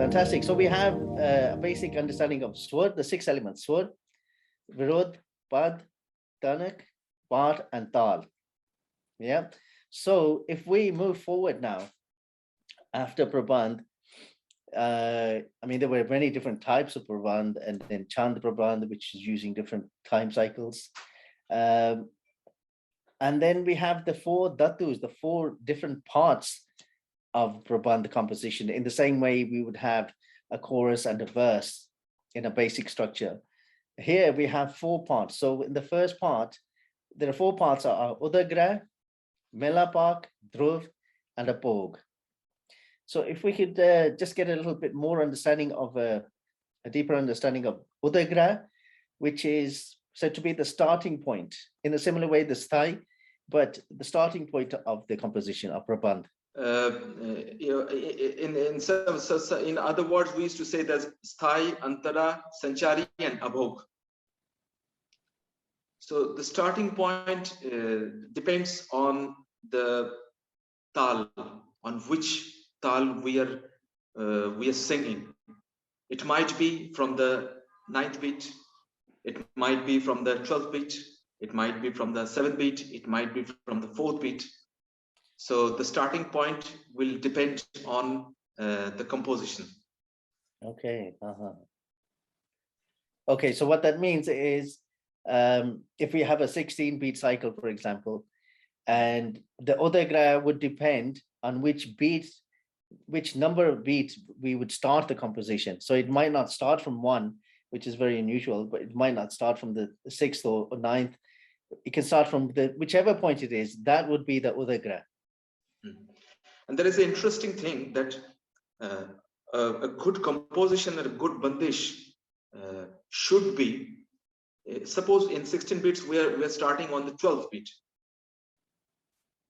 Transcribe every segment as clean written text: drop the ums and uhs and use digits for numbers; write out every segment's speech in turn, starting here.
Fantastic. So we have a basic understanding of swar, the 6 elements: swar, virod, pad, tanak, part, and tal. Yeah. So if we move forward now, after Prabandh, I mean, there were many different types of Prabandh, and then Chand Prabandh, which is using different time cycles. And then we have the 4 Dhatus, the 4 different parts of Prabandh composition. In the same way, we would have a chorus and a verse in a basic structure. Here we have 4 parts. So in the first part, there are 4 parts: are Udagra, Melapak, Dhruv, and a Pog. So if we could just get a little bit more understanding of a deeper understanding of Udagra, which is said to be the starting point, in a similar way the sthai, but the starting point of the composition of Prabandh. In other words, we used to say there's sthai, antara, sanchari, and abhog. So the starting point depends on the tal, on which tal we are singing. It might be from the 9th beat, it might be from the 12th beat, it might be from the 7th beat, it might be from the 4th beat. So the starting point will depend on the composition. Okay. Okay, so what that means is, if we have a 16-beat cycle, for example, and the Udagra would depend on which beat, which number of beats we would start the composition. So it might not start from 1, which is very unusual, but it might not start from the 6th or 9th. It can start from the whichever point it is. That would be the Udagra. And there is an interesting thing that a good composition or a good bandish should be, suppose in 16 beats we're starting on the 12th beat,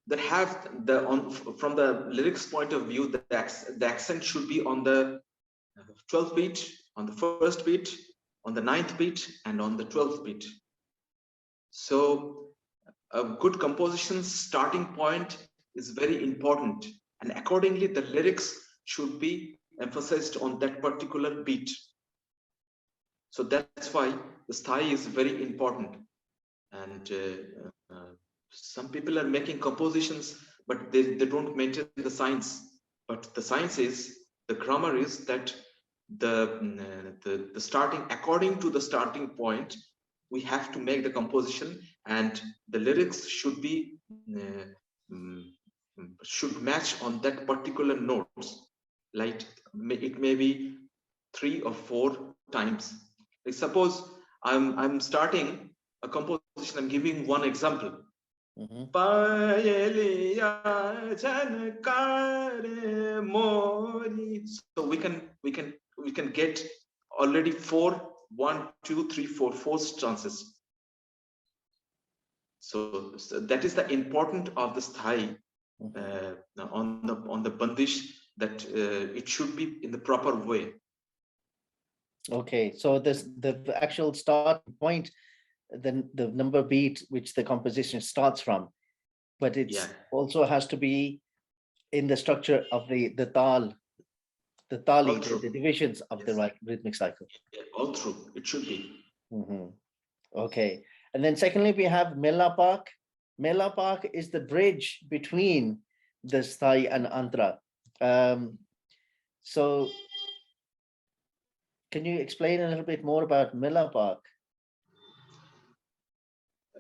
that have from the lyrics point of view, the accent should be on the 12th beat, on the 1st beat, on the 9th beat, and on the 12th beat. So a good composition's starting point is very important, and accordingly the lyrics should be emphasized on that particular beat. So that's why the sthai is very important. And some people are making compositions, but they don't maintain the science. But the science is, the grammar is that the starting, according to the starting point, we have to make the composition, and the lyrics should be should match on that particular notes. Like it may be 3 or 4 times. Like suppose I'm starting a composition, I'm giving one example. So we can get already 4, 1, 2, 3, 4 stanzas. So that is the importance of the sthai on the bandish, that it should be in the proper way. Okay, so the actual start point, the number beat which the composition starts from, but it also has to be in the structure of the tal, the tali, the divisions of the rhythmic cycle. All true, it should be. Okay, and then secondly we have melapak. Melapak is the bridge between the sthai and antra. So can you explain a little bit more about melapak?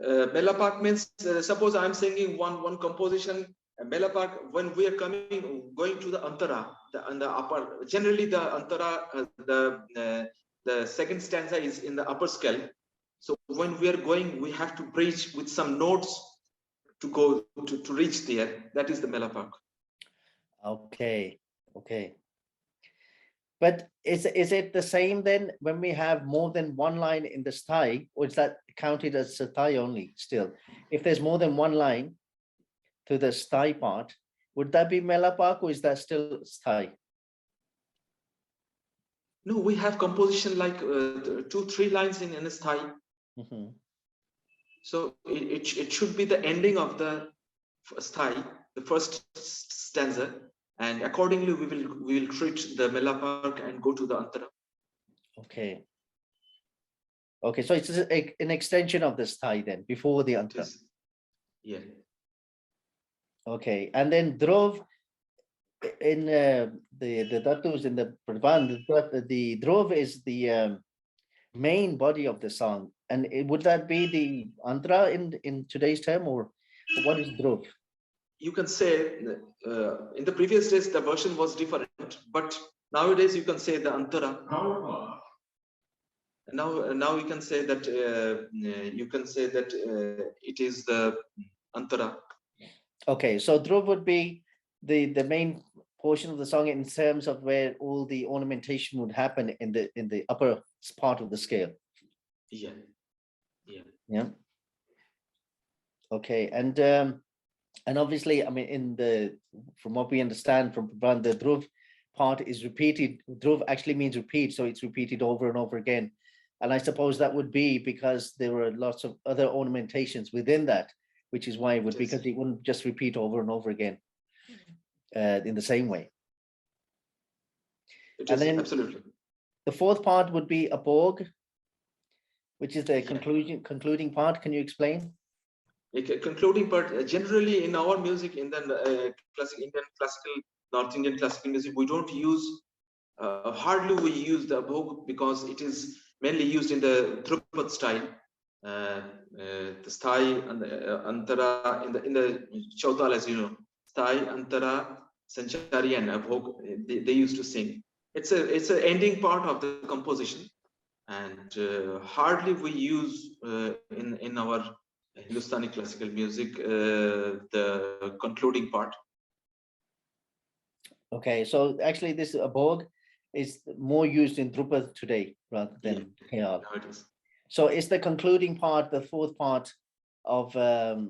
Melapak means, suppose I'm singing one composition, melapak, when we are going to the antara, the upper, generally the antara, the second stanza is in the upper scale. So when we are going, we have to bridge with some notes to go to reach there. That is the melapak. Okay. But is it the same then when we have more than one line in the sthai, or is that counted as sthai only still? If there's more than one line to the sthai part, would that be melapak, or is that still sthai? No, we have composition like 2-3 lines in a sthai. So it should be the ending of the sthai, the first stanza. and accordingly we will treat the Melapark and go to the Antara. Okay. Okay, so it's an extension of the sthai then, before the Antara. Yeah. Okay, and then Dhruv in the Dhatus in the Prabandh, the Dhruv is the main body of the song, and would that be the Antara in today's term, or what is Dhruv? You can say in the previous days the version was different, but nowadays you can say the Antara. Now you can say that it is the Antara. Okay, so Dhruv would be the main portion of the song in terms of where all the ornamentation would happen in the upper part of the scale. Yeah. Yeah. Okay, and obviously, I mean, from what we understand from Prabandh, the Dhruv part is repeated. Dhruv actually means repeat, so it's repeated over and over again. And I suppose that would be because there were lots of other ornamentations within that, which is why it would, because it wouldn't just repeat over and over again in the same way. And then absolutely. The fourth part would be a bog, which is the concluding part. Can you explain? Concluding part, generally in our music, in the North Indian classical music, we don't use, hardly we use the bog, because it is mainly used in the Dhrupad style. The sthai and the Antara in the Chautal, as you know, sthai, Antara, Sanchari and Abhog, they used to sing. It's an ending part of the composition, and hardly we use in our Hindustani classical music the concluding part. Okay, so actually this abhog is more used in Drupad today rather than Khayal. So is the concluding part, the fourth part of the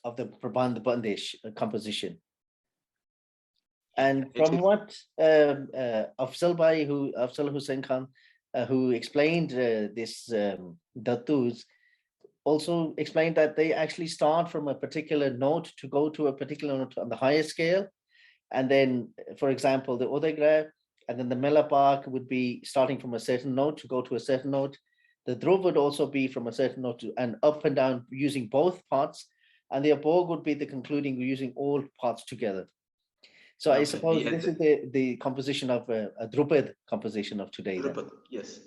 Prabandh Bandish composition? And from what Afzal Hussain Khan, who explained this Dhatus, also explained that they actually start from a particular note to go to a particular note on the higher scale. And then, for example, the Udagra and then the Melapark would be starting from a certain note to go to a certain note. The Dhruv would also be from a certain note to, and up and down using both parts. And the Abhog would be the concluding using all parts together. So I suppose this is the composition of a Drupad composition of today. Drupad, yes.